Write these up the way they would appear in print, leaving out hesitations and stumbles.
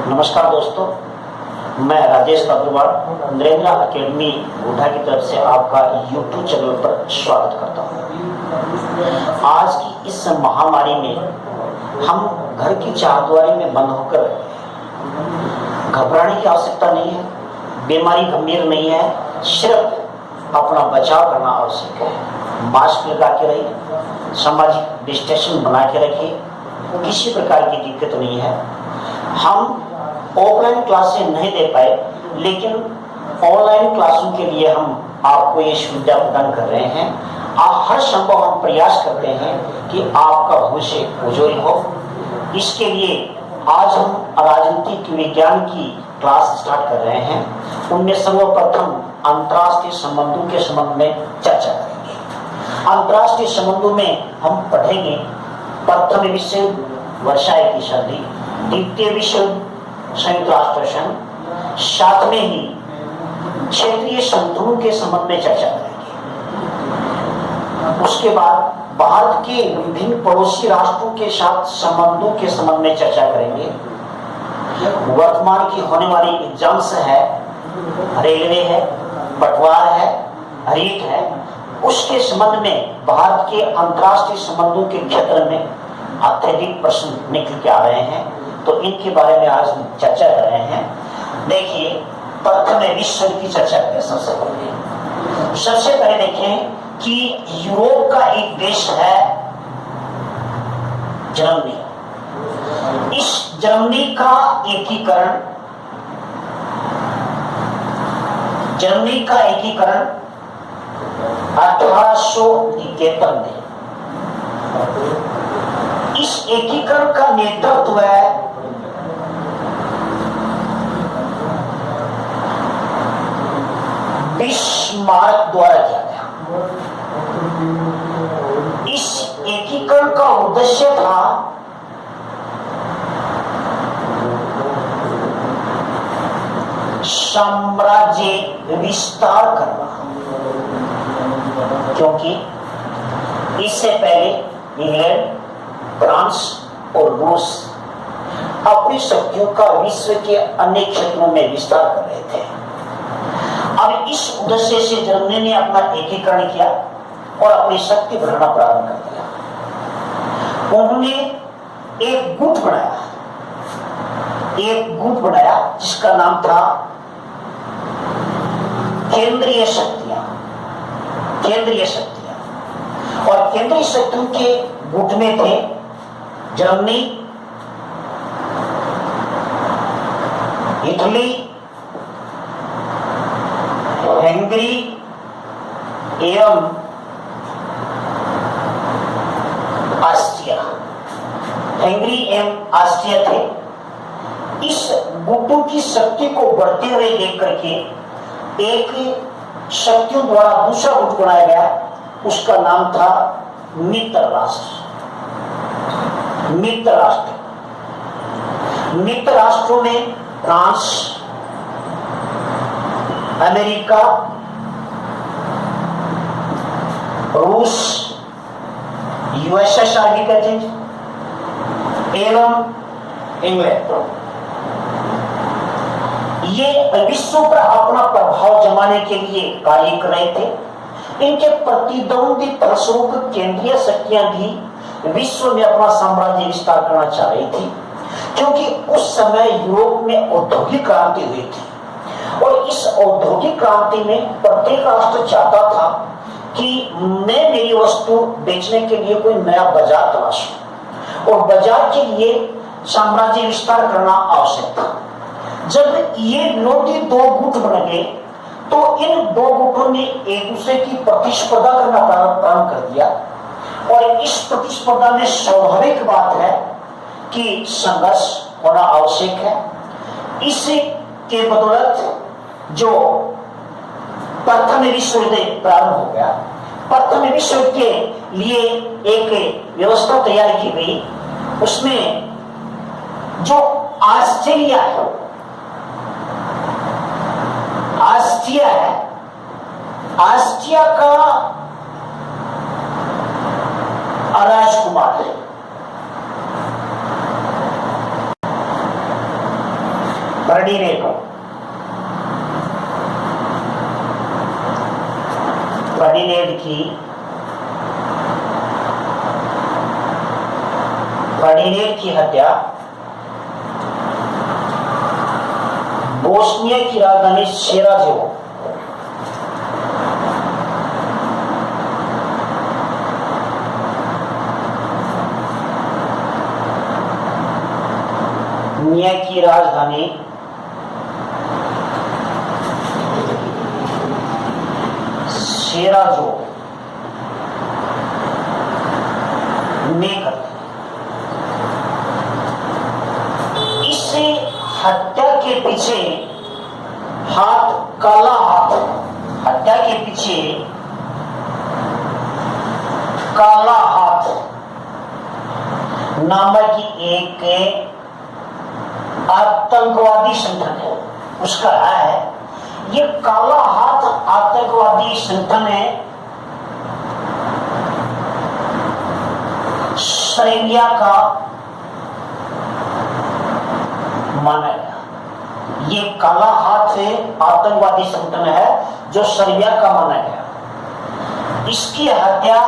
नमस्कार दोस्तों, मैं राजेश अग्रवाल नरेंद्र अकेडमी गोंडा की तरफ से आपका YouTube चैनल पर स्वागत करता हूँ। आज की इस महामारी में हम घर की चारदीवारी में बंद होकर घबराने की आवश्यकता नहीं है। बीमारी गंभीर नहीं है, सिर्फ अपना बचाव करना आवश्यक है। मास्क लगा के रहिए, सामाजिक डिस्टेंस बना के रखिए, किसी प्रकार की दिक्कत नहीं है। हम ऑफलाइन क्लासें नहीं दे पाए, लेकिन ऑनलाइन क्लासों के लिए हम आपको ये सुविधा प्रदान कर रहे हैं। आप हर संभव हम प्रयास करते हैं कि आपका भविष्य उज्ज्वल हो। इसके लिए आज हम राजनीतिक विज्ञान की क्लास स्टार्ट कर रहे हैं। उनमें सर्वप्रथम अंतर्राष्ट्रीय संबंधों के संबंध में चर्चा करेंगे। अंतर्राष्ट्रीय संबंधों में हम पढ़ेंगे प्रथम विश्व युद्ध, वर्साय की संधि, द्वितीय विश्व युद्ध, संयुक्त राष्ट्र संघ, साथ में ही क्षेत्रीय संतुलन के संबंध में चर्चा करेंगे। उसके बाद भारत के विभिन्न पड़ोसी राष्ट्रों के साथ संबंधों के संबंध में चर्चा करेंगे। वर्तमान की होने वाली एग्जाम्स है, रेलवे है, पटवार है, रीट है, उसके संबंध में भारत के अंतर्राष्ट्रीय संबंधों के क्षेत्र में अत्यधिक प्रश्न निकल के आ रहे हैं, तो इनके बारे में आज हम चर्चा कर रहे हैं। देखिए, प्रथम विश्व युद्ध की चर्चा करें। सबसे पहले देखें कि यूरोप का एक देश है जर्मनी। इस जर्मनी का एकीकरण 1871 में, इस एकीकरण का नेतृत्व है बिस्मार्क द्वारा किया गया। इस एकीकरण का उद्देश्य था साम्राज्य विस्तार करना, क्योंकि इससे पहले इंग्लैंड, फ्रांस और रूस अपनी शक्तियों का विश्व के अन्य क्षेत्रों में विस्तार कर रहे थे। अब इस उद्देश्य से जर्मनी ने अपना एकीकरण किया और अपनी शक्ति बढ़ाना प्रारंभ कर दिया। उन्होंने एक गुट बनाया जिसका नाम था केंद्रीय शक्तियां। और केंद्रीय शक्तियों के गुट में थे जर्मनी, इटली, हंगरी एवं ऑस्ट्रिया थे। इस गुटों की शक्ति को बढ़ते हुए देख करके एक शक्तियों द्वारा दूसरा गुट बनाया गया, उसका नाम था मित्र राष्ट्रों में फ्रांस, अमेरिका, रूस, यूएसएसआर भी कहते हैं, एवं इंग्लैंड, ये विश्व पर अपना प्रभाव जमाने के लिए कार्य कर रहे थे। इनके प्रतिद्वंदी फलस्वरूप केंद्रीय शक्तियां भी विश्व में अपना साम्राज्य विस्तार करना चाह रही थी, क्योंकि उस समय यूरोप में औद्योगिक क्रांति हुई थी। और इस औद्योगिक क्रांति में प्रत्येक राष्ट्र चाहता था कि मैं मेरी वस्तु बेचने के लिए कोई नया बाजार तलाशूं, और बाजार के लिए साम्राज्य विस्तार करना आवश्यक था। जब ये विरोधी दो गुट बन गए, तो इन दो गुटों ने एक दूसरे की प्रतिस्पर्धा करना प्रारंभ कर दिया। और इस प्रतिस्पर्धा में स्वाभाविक बात है कि संघर्ष होना आवश्यक है। इसी के बदौलत जो प्रथम विश्व युद्ध प्रारंभ हो गया। प्रथम विश्व युद्ध के लिए एक व्यवस्था तैयार की गई। उसमें जो ऑस्ट्रिया है, ऑस्ट्रिया का राजकुमार है। फर्डिनेंड की हत्या बोस्निया की राजधानी सेराजेवो बोस्निया की राजधानी सेराजेवो में इसे हत्या के पीछे काला हाथ, हत्या के पीछे काला हाथ नामक की एक आतंकवादी संगठन है, उसका है ये काला हाथ आतंकवादी संगठन है सर्बिया का माना गया। ये काला हाथ है आतंकवादी संगठन है जो सर्बिया का माना गया। इसकी हत्या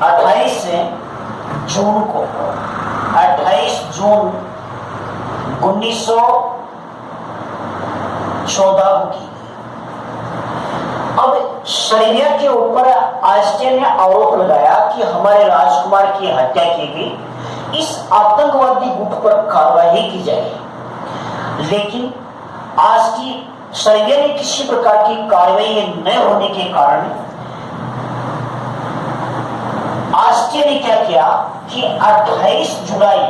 28 जून को 28 जून 1914 को की। अब सर्बिया के ऊपर ऑस्ट्रिया ने आरोप लगाया कि हमारे राजकुमार की हत्या की गई, इस आतंकवादी गुट पर कार्रवाई की जाए। लेकिन आज की सर्बिया में किसी प्रकार की कार्रवाई न होने के कारण ऑस्ट्रिया ने क्या किया कि 28 जुलाई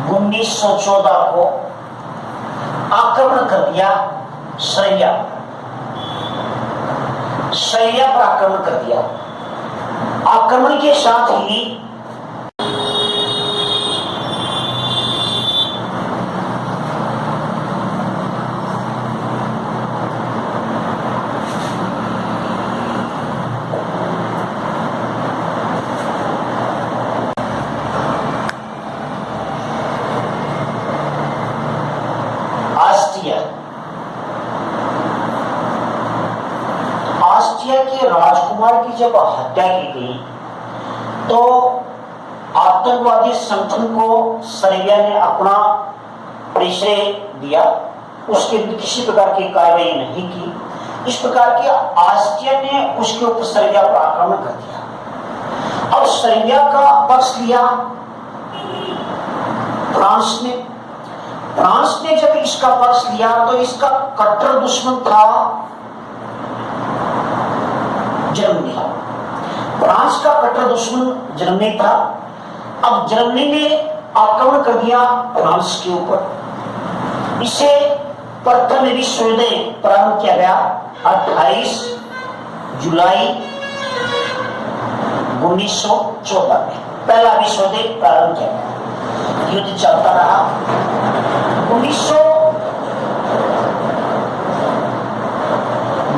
1914 को आक्रमण कर दिया। सर्बिया पर आक्रमण कर दिया। आक्रमण के साथ ही ऑस्ट्रिया के राजकुमार की जब हत्या की गई तो आतंकवादी संगठन को सर्बिया ने अपना परिचय दिया, उसके किसी प्रकार की कार्रवाई नहीं की। इस प्रकार की ऑस्ट्रिया ने उसके ऊपर सर्बिया पर आक्रमण कर दिया। अब सर्बिया का पक्ष लिया फ्रांस ने जब इसका पक्ष लिया तो इसका कट्टर दुश्मन था जर्मनी। फ्रांस का कट्टर दुश्मन जर्मनी था। अब जर्मनी ने आक्रमण कर दिया फ्रांस के ऊपर। इसे प्रथम विश्व युद्ध प्रारंभ किया गया 28 जुलाई 1914 में पहला विश्व युद्ध प्रारंभ किया गया। युद्ध चलता रहा।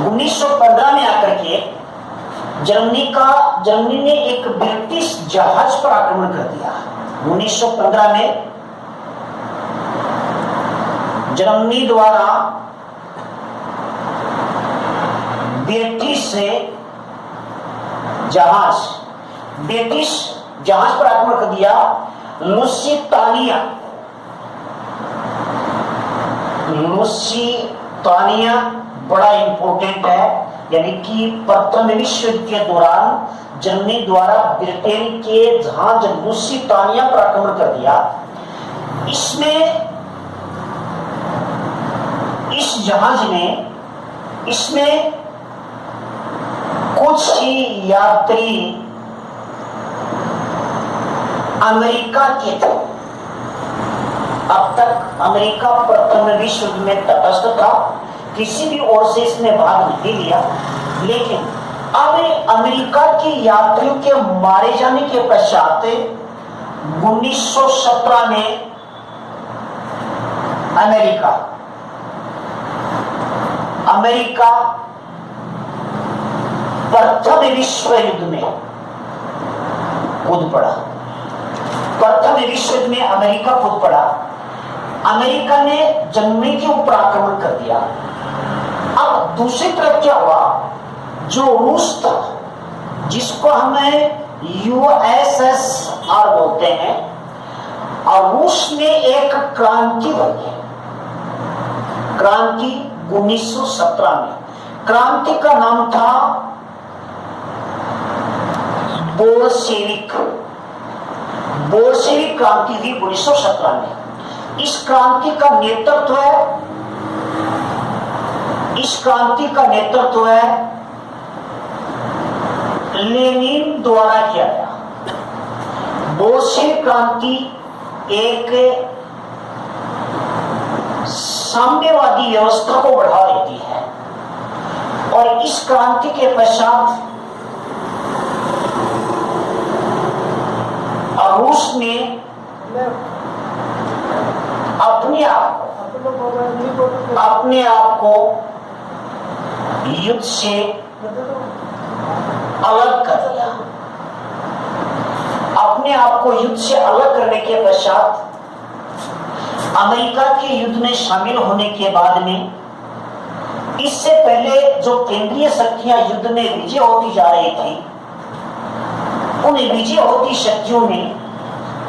1915 में आकर के जर्मनी ने एक ब्रिटिश जहाज पर आक्रमण कर दिया। 1915 में जर्मनी द्वारा ब्रिटिश जहाज पर आक्रमण कर दिया। लुसितानिया बड़ा इंपोर्टेंट है, यानी कि प्रथम विश्व युद्ध के दौरान जर्मनी द्वारा ब्रिटेन के जहाज लुसितानिया पर आक्रमण कर दिया। इस जहाज में कुछ ही यात्री अमेरिका के थे। अब तक अमेरिका प्रथम विश्व युद्ध में तटस्थ था, किसी भी ओर से इसने भाग नहीं लिया। लेकिन अब अमेरिका के यात्रियों के मारे जाने के पश्चात 1917 में अमेरिका प्रथम विश्व युद्ध में कूद पड़ा। प्रथम विश्व युद्ध में अमेरिका कूद पड़ा। अमेरिका ने जर्मनी के ऊपर आक्रमण कर दिया। अब दूसरी तरफ क्या हुआ, जो रूस था, जिसको हमें यूएसएसआर बोलते हैं, और रूस में एक क्रांति हुई। क्रांति 1917 में, क्रांति का नाम था बोल्शेविक। बोल्शेविक क्रांति हुई 1917 में। इस क्रांति का नेतृत्व लेनिन द्वारा किया गया। बोल्शेविक क्रांति एक साम्यवादी व्यवस्था को बढ़ावा देती है, और इस क्रांति के पश्चात रूस ने अपने आप को युद्ध से अलग कर दिया। अपने आप को युद्ध से अलग करने के पश्चात अमेरिका के युद्ध में शामिल होने के बाद में, इससे पहले जो केंद्रीय शक्तियां युद्ध में विजय होती जा रही थी, उन विजय होती शक्तियों में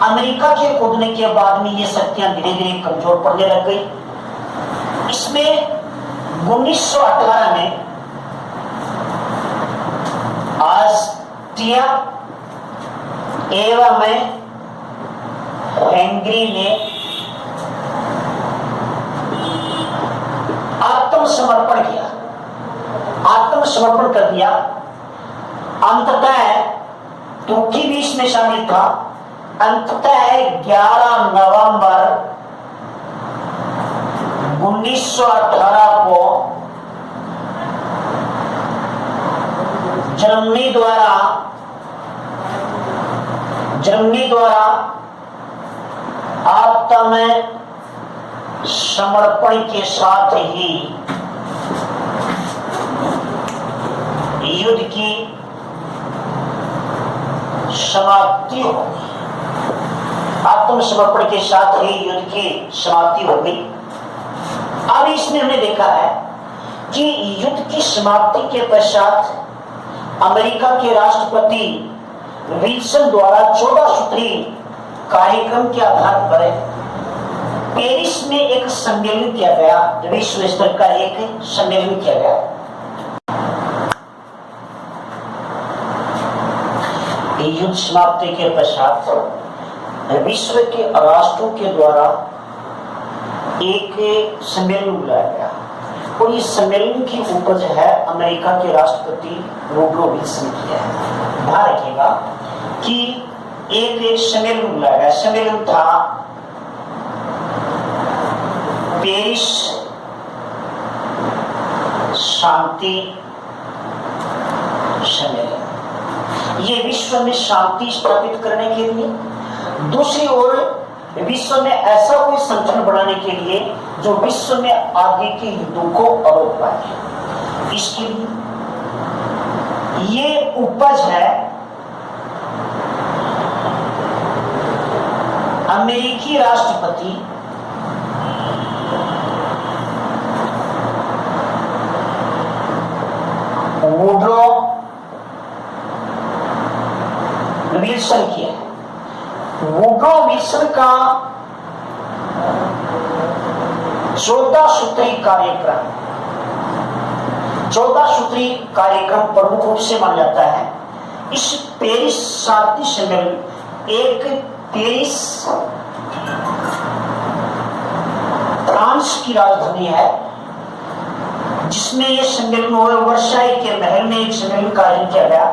अमेरिका के कूदने के बाद में ये शक्तियां धीरे धीरे कमजोर पड़ने लग गई। इसमें 1918 में ऑस्ट्रिया एवं हंगरी ने आत्मसमर्पण किया, आत्मसमर्पण कर दिया। अंततः तुर्की भी इसमें शामिल था। अंततः 11 नवंबर 1918 को जर्मनी द्वारा आत्म समर्पण के साथ ही युद्ध की समाप्ति हो गई। आत्मसमर्पण के साथ ही युद्ध की समाप्ति हो गई। अब इसमें हमने देखा है कि युद्ध की समाप्ति के पश्चात अमेरिका के राष्ट्रपति विल्सन द्वारा 14 सूत्री कार्यक्रम के आधार पर पेरिस में एक सम्मेलन किया गया, विश्व स्तर का एक सम्मेलन किया गया। युद्ध समाप्ति के पश्चात विश्व के राष्ट्रों के द्वारा एक सम्मेलन बुलाया गया, और इस सम्मेलन की उपज है अमेरिका के राष्ट्रपति वुडरो विल्सन की है। ध्यान रखिएगा कि एक सम्मेलन बुलाया गया। सम्मेलन था पेरिस शांति सम्मेलन। ये विश्व में शांति स्थापित करने के लिए, दूसरी ओर विश्व में ऐसा कोई संगठन बनाने के लिए जो विश्व में आगे के युद्धों को रोक पाए, इसके लिए ये उपज है अमेरिकी राष्ट्रपति वुडरो विल्सन की है। वुडरो विल्सन का 14 सूत्री कार्यक्रम प्रमुख रूप से माना जाता है। इस पेरिस शांति सम्मेलन एक पेरिस फ्रांस की राजधानी है, जिसमें यह सम्मेलन हुआ। वर्साई के महल में एक सम्मेलन का आयोजन किया गया।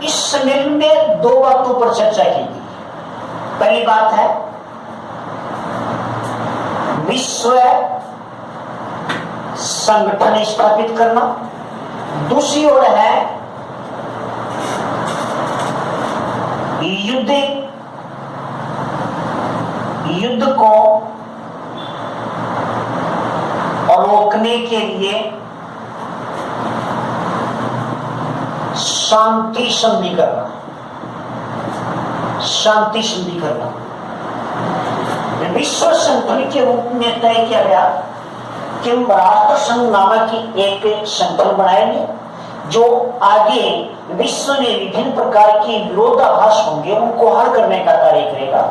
इस सम्मेलन में 2 बातों पर चर्चा की गई। पहली बात है विश्व संगठन स्थापित करना, दूसरी ओर है युद्ध को रोकने के लिए शांति संधि करना। शांति संधि करना। विश्व संगठन के रूप में तय किया गया कि हम राष्ट्र संघ नामक की एक संगठन बनाएंगे जो आगे विश्व में विभिन्न प्रकार के विरोधाभास होंगे उनको हल करने का कार्य करेगा।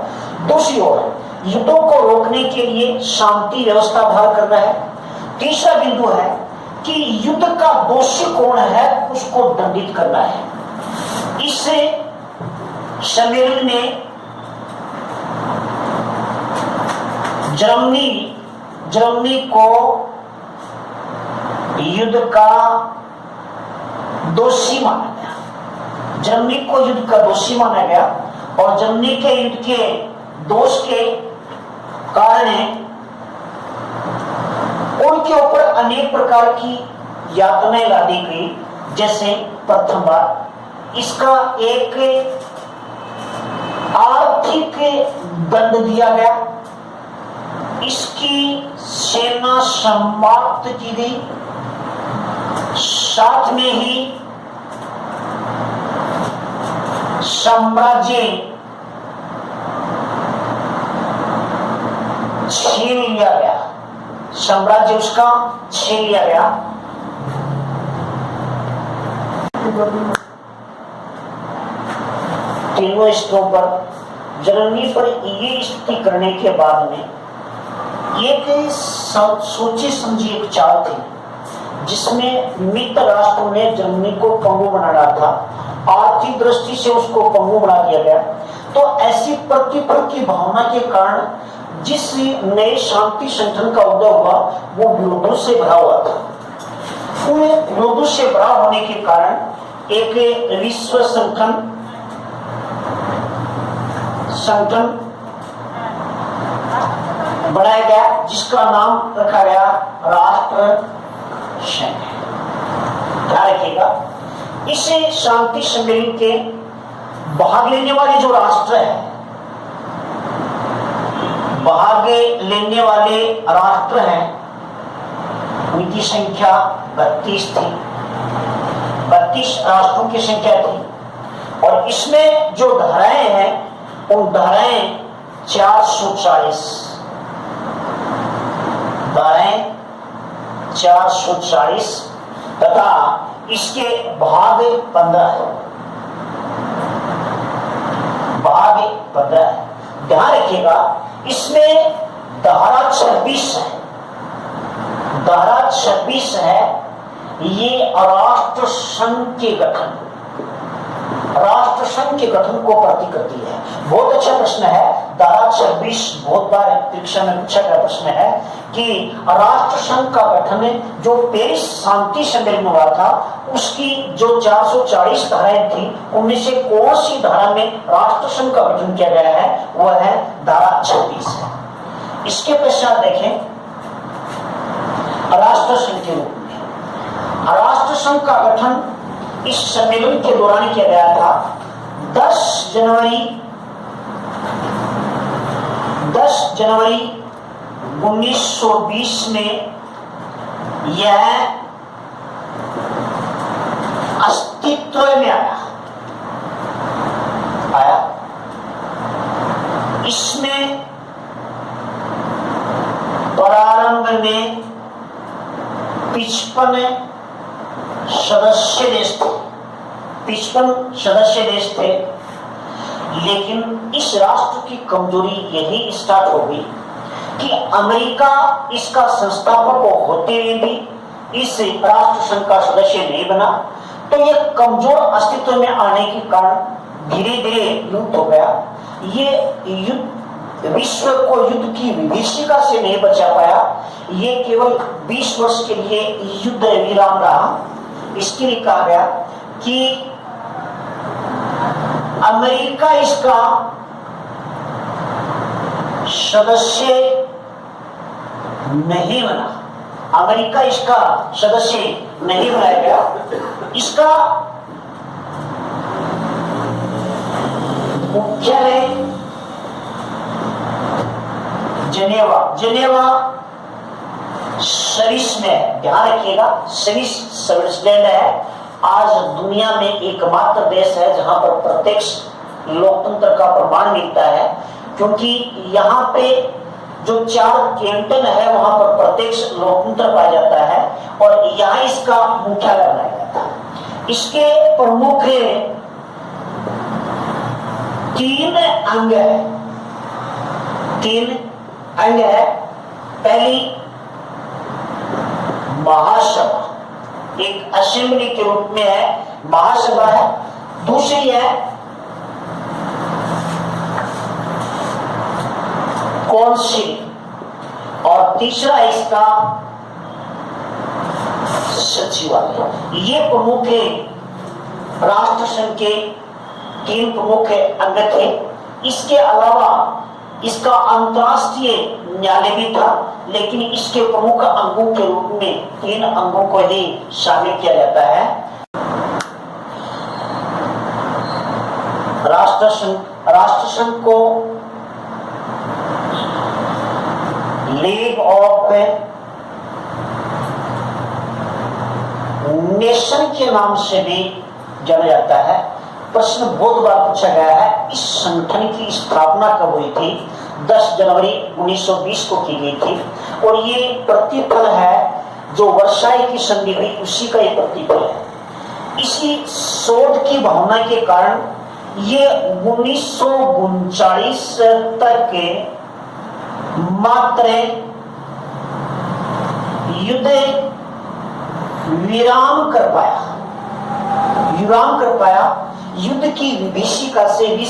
दूसरी ओर युद्धों को रोकने के लिए शांति व्यवस्था बहाल करना है। तीसरा बिंदु है कि युद्ध का दोषी कौन है उसको दंडित करना है। इस सम्मेलन में जर्मनी को युद्ध का दोषी माना गया। जर्मनी को युद्ध का दोषी माना गया और जर्मनी के युद्ध के दोष के कारण उनके ऊपर अनेक प्रकार की यातनाएं लादी गई। जैसे प्रथम बार इसका एक आर्थिक दंड दिया गया, इसकी सेना समाप्त की गई, साथ में ही साम्राज्य छीन लिया गया, साम्राज्य उसका छीन लिया गया। तीनों स्तरों पर जर्मनी पर ये स्थिति करने के बाद में एक सोची समझी एक चाल थी जिसमें मित्र राष्ट्रों ने जर्मनी को पंगु बना डाला था। आर्थिक दृष्टि से उसको पंगु बना दिया गया। तो ऐसी प्रतिफल की भावना के कारण जिस नए शांति संगठन का उदय हुआ वो विरोधों से भरा हुआ था। उन विरोधों से भरा होने के कारण एक विश्व संगठन बनाया गया जिसका नाम रखा गया राष्ट्र संघ। ध्यान रखिएगा, इस शांति सम्मेलन के भाग लेने वाले जो राष्ट्र है, भाग लेने वाले राष्ट्र हैं, उनकी संख्या 32 थी। 32 राष्ट्रों की संख्या थी और इसमें जो धाराएं हैं उन धाराएं 440 तथा इसके भाग 15 है। ध्यान रखिएगा, इसमें धारा 26 है। धारा 26 है ये राष्ट्र संघ के गठन को प्रति करती है। बहुत अच्छा प्रश्न है। धारा 26 बहुत बार परीक्षा में पूछा गया प्रश्न है कि राष्ट्र संघ का गठन जो पेरिस शांति सम्मेलन में हुआ था उसकी जो 440 धाराएं थी उनमें से कौन सी धारा में राष्ट्र संघ का गठन किया गया है, वह है धारा 26 है। इसके पश्चात देखें राष्ट्र संघ के रूप में राष्ट्र संघ का गठन इस सम्मेलन के दौरान किया गया था। 10 जनवरी 1920 में यह अस्तित्व में आया। इसमें प्रारंभ में 55 सदस्य देश थे, लेकिन इस राष्ट्र की कमजोरी यही स्टार्ट हो गई कि अमेरिका इसका संस्थापक होते हुए भी इस राष्ट्र संघ का सदस्य नहीं बना। तो यह कमजोर अस्तित्व में आने के कारण धीरे धीरे युद्ध हो गया। ये युद्ध विश्व को युद्ध की विभीषिका से नहीं बचा पाया। ये केवल 20 वर्ष के लिए युद्ध विराम रहा। इसके लिए कहा गया कि अमेरिका इसका सदस्य नहीं बना। अमेरिका इसका सदस्य नहीं बनाया गया। इसका मुख्यालय जेनेवा स्विस में, ध्यान रखिएगा, स्विस स्विट्जरलैंड है। आज दुनिया में एकमात्र देश है जहां पर प्रत्यक्ष लोकतंत्र का प्रमाण मिलता है, क्योंकि यहाँ पे जो 4 कैंटन है वहां पर प्रत्यक्ष लोकतंत्र पाया जाता है और यहाँ इसका मुख्यालय बनाया जाता है। इसके प्रमुख 3 अंग है। 3 अंग है। पहली महासभा, एक असेंबली के रूप में है, महासभा है। दूसरी है काउंसिल और तीसरा इसका सचिवालय। ये प्रमुख राष्ट्र संघ के 3 प्रमुख अंग थे। इसके अलावा इसका अंतरराष्ट्रीय न्यायालय भी था, लेकिन इसके प्रमुख अंगों के रूप में 3 अंगों को ही शामिल किया जाता है। राष्ट्र संघ को लीग ऑफ नेशन के नाम से भी जाना जाता है। प्रश्न बहुत बार पूछा गया है, इस संगठन की स्थापना कब हुई थी? 10 जनवरी 1920 को की गई थी और ये प्रतिफल है जो वर्साई की संधि हुई, उसी का ये प्रतिफल है। इसी शोध की भावना के कारण ये 1939 तक मात्र युद्ध विराम कर पाया। युद्ध की विभीषिका से भी